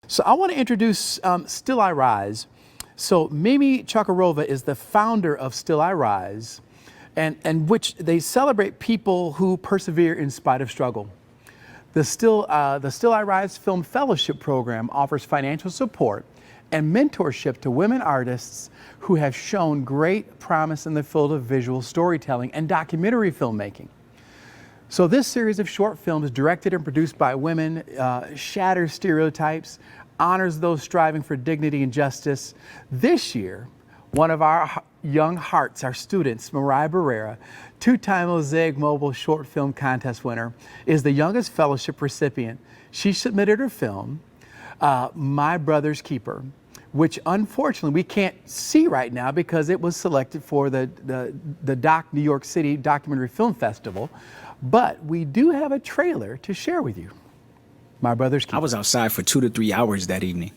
So I want to introduce Still I Rise. So Mimi Chakarova is the founder of Still I Rise, and which they celebrate people who persevere in spite of struggle. The Still I Rise Film Fellowship Program offers financial support and mentorship to women artists who have shown great promise in the field of visual storytelling and documentary filmmaking. So this series of short films directed and produced by women shatters stereotypes, honors those striving for dignity and justice. This year, one of our young hearts, our students, Mariah Barrera, two-time Mosaic Mobile short film contest winner, is the youngest fellowship recipient. She submitted her film, My Brother's Keeper, which unfortunately we can't see right now because it was selected for the New York City Documentary Film Festival. But we do have a trailer to share with you. My Brother's Keeper. I was outside for 2 to 3 hours that evening,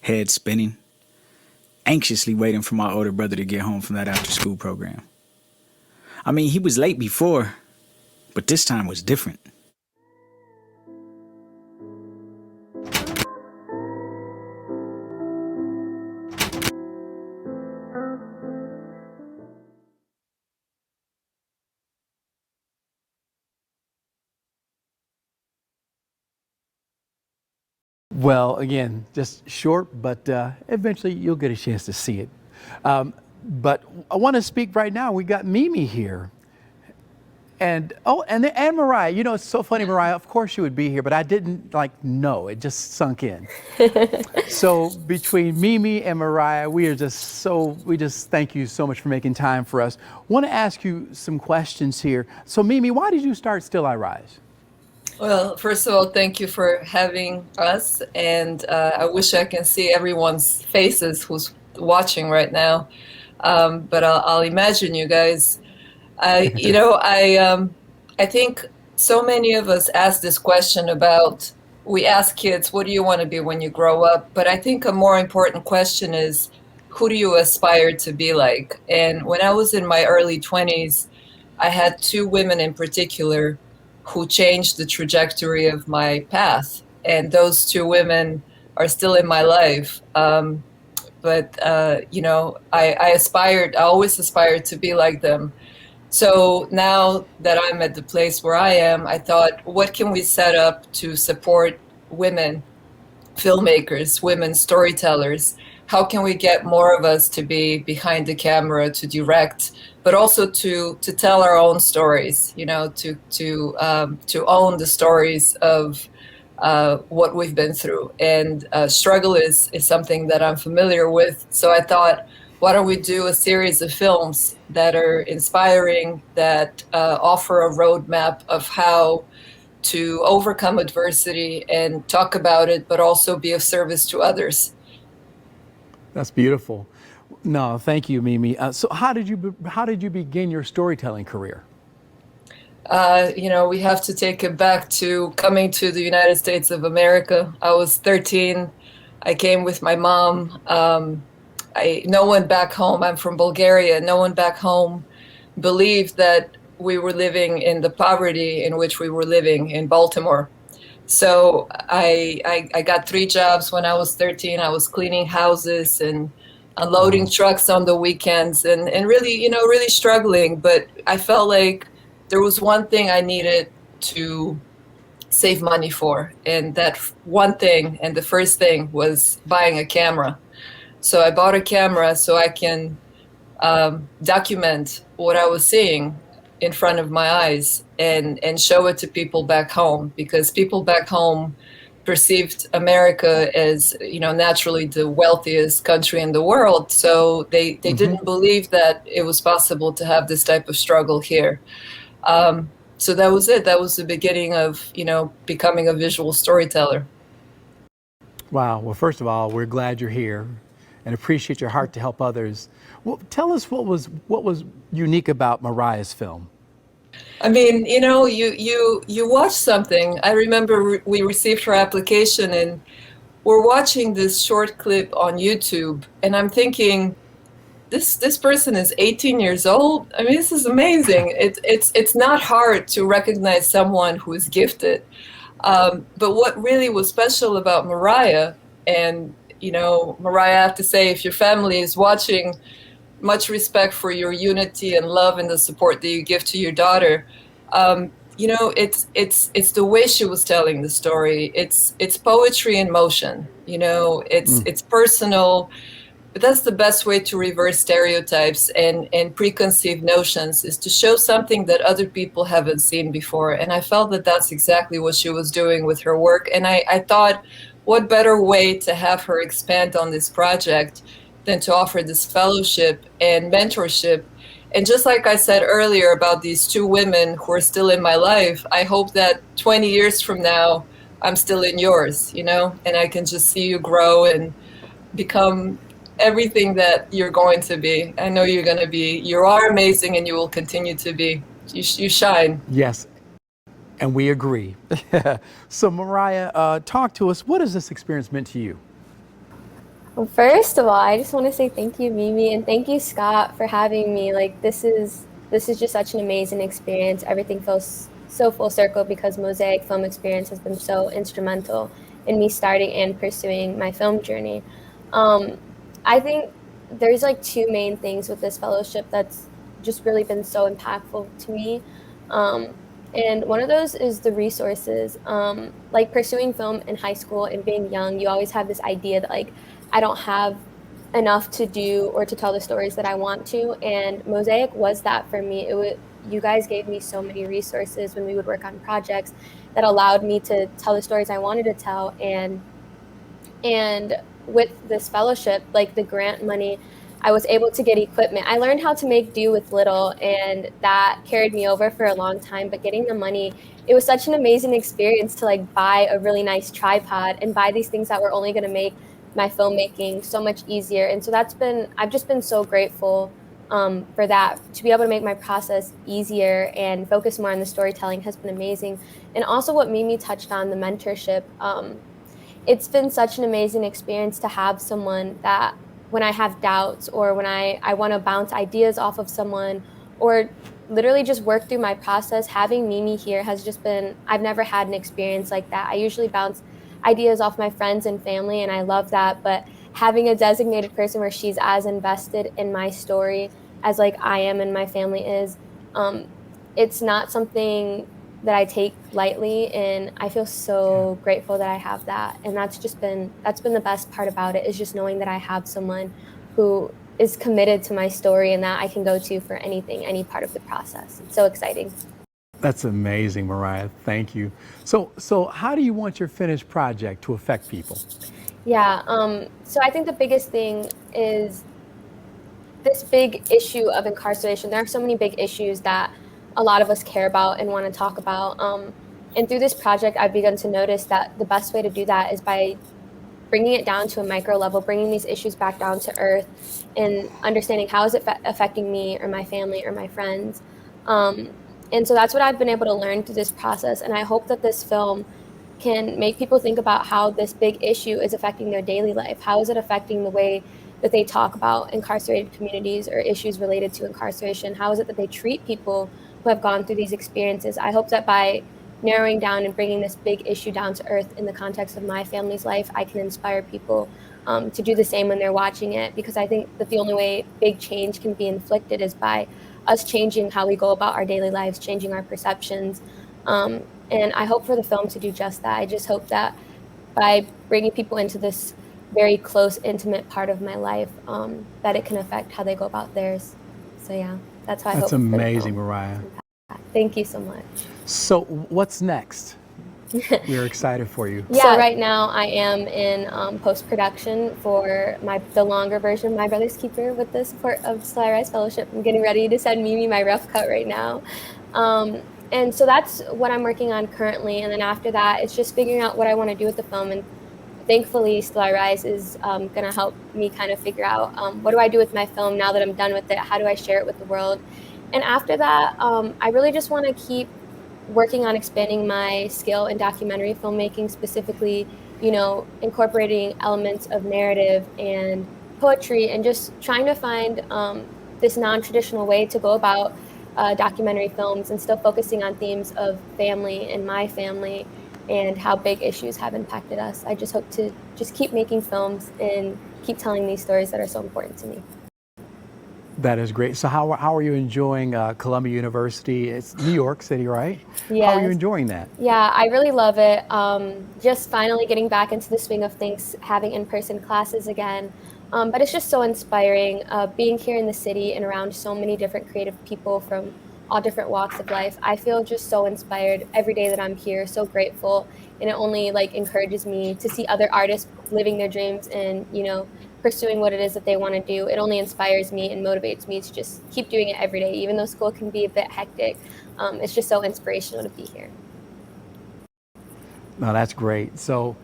head spinning, anxiously waiting for my older brother to get home from that after-school program. I mean, he was late before, but this time was different. Well, again, just short, but eventually you'll get a chance to see it. But I want to speak right now. We got Mimi here. And Mariah. You know, it's so funny, Mariah. Of course you would be here, but I didn't know. It just sunk in. So between Mimi and Mariah, we just thank you so much for making time for us. Want to ask you some questions here. So Mimi, why did you start Still I Rise? Well, first of all, thank you for having us, and I wish I can see everyone's faces who's watching right now, but I'll imagine you guys. I think so many of us ask this question about, we ask kids, what do you want to be when you grow up? But I think a more important question is, who do you aspire to be like? And when I was in my early 20s, I had two women in particular who changed the trajectory of my path. And those two women are still in my life. I always aspired to be like them. So now that I'm at the place where I am, I thought, what can we set up to support women filmmakers, women storytellers? How can we get more of us to be behind the camera, to direct, but also to tell our own stories, to own the stories of what we've been through. And struggle is something that I'm familiar with. So I thought, why don't we do a series of films that are inspiring, that offer a roadmap of how to overcome adversity and talk about it, but also be of service to others. That's beautiful. No, thank you, Mimi. So how did you begin your storytelling career? We have to take it back to coming to the United States of America. I was 13. I came with my mom. No one back home, I'm from Bulgaria, no one back home believed that we were living in the poverty in which we were living in Baltimore. So I got 3 jobs when I was 13. I was cleaning houses and unloading trucks on the weekends and really, really struggling. But I felt like there was one thing I needed to save money for. And that one thing, and the first thing, was buying a camera. So I bought a camera so I can document what I was seeing in front of my eyes and show it to people back home, because people back home perceived America as, naturally the wealthiest country in the world. So they didn't believe that it was possible to have this type of struggle here. So that was it. That was the beginning of, becoming a visual storyteller. Wow. Well, first of all, we're glad you're here and appreciate your heart to help others. Well, tell us what was unique about Mariah's film. I mean, you watch something. I remember we received her application and we're watching this short clip on YouTube, and I'm thinking, this person is 18 years old. I mean, this is amazing. It's not hard to recognize someone who is gifted. But what really was special about Mariah And, you know, Mariah, I have to say, if your family is watching, much respect for your unity and love and the support that you give to your daughter. You know, it's the way she was telling the story. It's poetry in motion. You know, it's personal. But that's the best way to reverse stereotypes and preconceived notions, is to show something that other people haven't seen before. And I felt that that's exactly what she was doing with her work. And I thought, what better way to have her expand on this project than to offer this fellowship and mentorship. And just like I said earlier about these two women who are still in my life, I hope that 20 years from now, I'm still in yours, you know, and I can just see you grow and become everything that you're going to be. I know you're going to be. You are amazing, and you will continue to be. You shine. Yes, and we agree. So Mariah, talk to us. What has this experience meant to you? Well, first of all, I just want to say thank you, Mimi, and thank you, Scott, for having me. Like, this is just such an amazing experience. Everything feels so full circle because Mosaic Film Experience has been so instrumental in me starting and pursuing my film journey. I think there's like two main things with this fellowship that's just really been so impactful to me. And one of those is the resources. Like pursuing film in high school and being young, you always have this idea that like, I don't have enough to do or to tell the stories that I want to. And Mosaic was that for me. You guys gave me so many resources when we would work on projects that allowed me to tell the stories I wanted to tell. And with this fellowship, like the grant money, I was able to get equipment. I learned how to make do with little, and that carried me over for a long time. But getting the money, it was such an amazing experience to like buy a really nice tripod and buy these things that were only going to make my filmmaking so much easier. And so I've just been so grateful for that. To be able to make my process easier and focus more on the storytelling has been amazing. And also what Mimi touched on, the mentorship, it's been such an amazing experience to have someone that when I have doubts or when I want to bounce ideas off of someone or literally just work through my process, having Mimi here has just been, I've never had an experience like that. I usually bounce ideas off my friends and family, and I love that. But having a designated person where she's as invested in my story as like I am and my family is, it's not something that I take lightly, and I feel so grateful that I have that. And that's been the best part about it, is just knowing that I have someone who is committed to my story and that I can go to for anything, any part of the process. It's so exciting. That's amazing, Mariah. Thank you. So how do you want your finished project to affect people? Yeah, so I think the biggest thing is this big issue of incarceration. There are so many big issues that a lot of us care about and want to talk about. And through this project, I've begun to notice that the best way to do that is by bringing it down to a micro level, bringing these issues back down to earth and understanding how is it affecting me or my family or my friends. And so that's what I've been able to learn through this process. And I hope that this film can make people think about how this big issue is affecting their daily life. How is it affecting the way that they talk about incarcerated communities or issues related to incarceration? How is it that they treat people who have gone through these experiences? I hope that by narrowing down and bringing this big issue down to earth in the context of my family's life, I can inspire people to do the same when they're watching it, because I think that the only way big change can be inflicted is by us changing how we go about our daily lives, changing our perceptions. And I hope for the film to do just that. I just hope that by bringing people into this very close, intimate part of my life, that it can affect how they go about theirs. So yeah, that's how I hope. That's amazing, Mariah. Thank you so much. So what's next? We're excited for you. Yeah, so right now I am in post-production for the longer version of My Brother's Keeper with the support of Still I Rise Fellowship. I'm getting ready to send Mimi my rough cut right now. And so that's what I'm working on currently. And then after that, it's just figuring out what I want to do with the film. And thankfully, Still I Rise is going to help me kind of figure out what do I do with my film now that I'm done with it? How do I share it with the world? And after that, I really just want to keep working on expanding my skill in documentary filmmaking, specifically, incorporating elements of narrative and poetry, and just trying to find this non-traditional way to go about documentary films and still focusing on themes of family and my family and how big issues have impacted us. I just hope to just keep making films and keep telling these stories that are so important to me. That is great. So how are you enjoying Columbia University? It's New York City, right? How are you Yes. enjoying that? Yeah, I really love it. Just finally getting back into the swing of things, having in-person classes again. But it's just so inspiring being here in the city and around so many different creative people from all different walks of life. I feel just so inspired every day that I'm here, so grateful. And it only like encourages me to see other artists living their dreams and, pursuing what it is that they want to do. It only inspires me and motivates me to just keep doing it every day, even though school can be a bit hectic. It's just so inspirational to be here. No, that's great. So,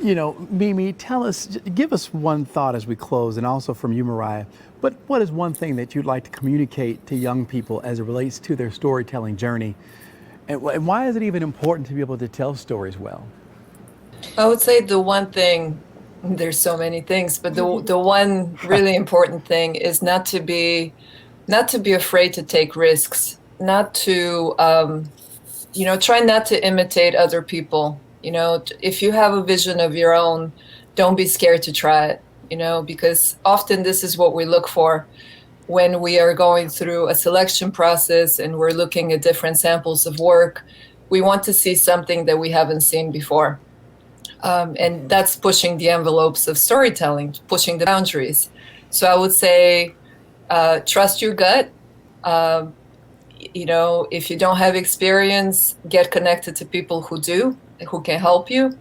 Mimi, give us one thought as we close, and also from you, Mariah. But what is one thing that you'd like to communicate to young people as it relates to their storytelling journey? And why is it even important to be able to tell stories well? I would say the one thing, there's so many things, but the one really important thing is not to be afraid to take risks, not to try not to imitate other people. If you have a vision of your own, don't be scared to try it, because often this is what we look for when we are going through a selection process and we're looking at different samples of work. We want to see something that we haven't seen before. And that's pushing the envelopes of storytelling, pushing the boundaries. So I would say, trust your gut. If you don't have experience, get connected to people who do, who can help you.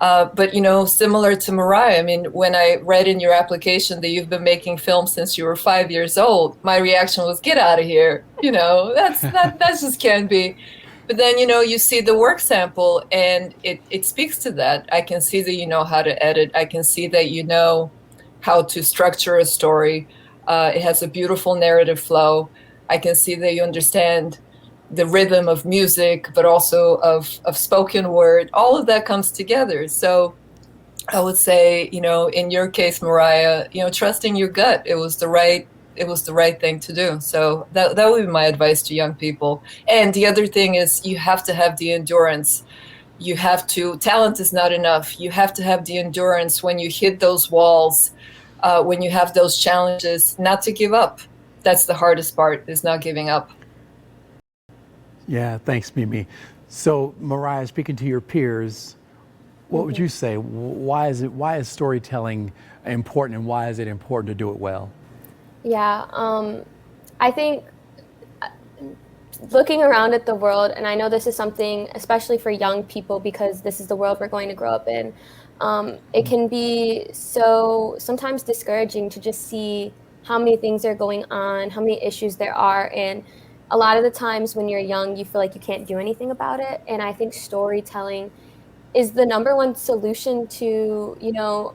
But similar to Mariah, I mean, when I read in your application that you've been making films since you were 5 years old, my reaction was, get out of here. That just can't be. But then, you see the work sample and it speaks to that. I can see that you know how to edit. I can see that you know how to structure a story. It has a beautiful narrative flow. I can see that you understand the rhythm of music, but also of spoken word. All of that comes together. So I would say, in your case, Mariah, trusting your gut. It was the right thing to do. So that would be my advice to young people. And the other thing is you have to have the endurance. Talent is not enough. You have to have the endurance when you hit those walls, when you have those challenges, not to give up. That's the hardest part, is not giving up. Yeah, thanks, Mimi. So, Mariah, speaking to your peers, what would you say? Why is storytelling important, and why is it important to do it well? Yeah, I think looking around at the world, and I know this is something, especially for young people, because this is the world we're going to grow up in, it can be so sometimes discouraging to just see how many things are going on, how many issues there are, and a lot of the times when you're young, you feel like you can't do anything about it. And I think storytelling is the number one solution to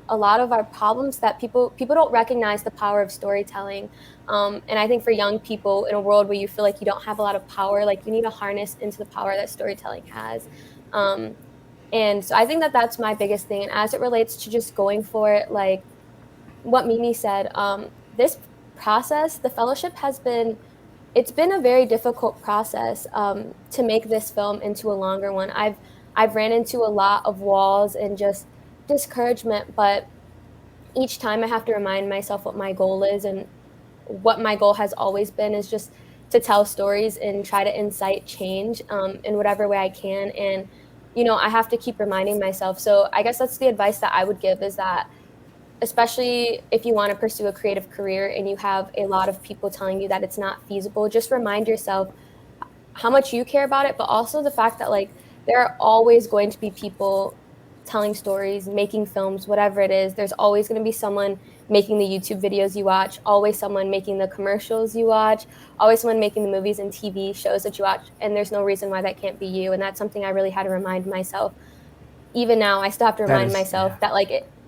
a lot of our problems, that people don't recognize the power of storytelling. And I think for young people in a world where you feel like you don't have a lot of power, like you need to harness into the power that storytelling has. And so I think that that's my biggest thing. And as it relates to just going for it, like what Mimi said, this process, the fellowship it's been a very difficult process to make this film into a longer one. I've ran into a lot of walls and just discouragement, but each time I have to remind myself what my goal is, and what my goal has always been is just to tell stories and try to incite change in whatever way I can. And, I have to keep reminding myself. So I guess that's the advice that I would give, is that especially if you want to pursue a creative career and you have a lot of people telling you that it's not feasible, just remind yourself how much you care about it, but also the fact that there are always going to be people telling stories, making films, whatever it is. There's always going to be someone making the YouTube videos you watch, always someone making the commercials you watch, always someone making the movies and TV shows that you watch, and there's no reason why that can't be you. And that's something I really had to remind myself. Even now, I still have to remind myself that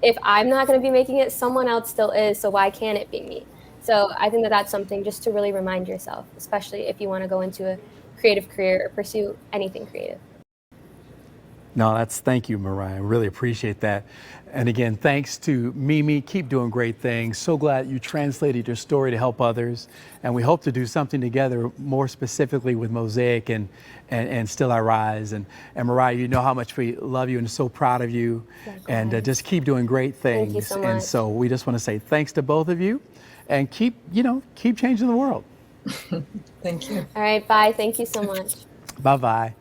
if I'm not going to be making it, someone else still is, so why can't it be me? So I think that that's something just to really remind yourself, especially if you want to go into a creative career or pursue anything creative. No, thank you, Mariah. I really appreciate that. And again, thanks to Mimi. Keep doing great things. So glad you translated your story to help others. And we hope to do something together more specifically with Mosaic and Still I Rise. And Mariah, you know how much we love you and so proud of you. Likewise. And just keep doing great things. Thank you so much. And so we just want to say thanks to both of you and keep changing the world. Thank you. All right, bye. Thank you so much. Bye-bye.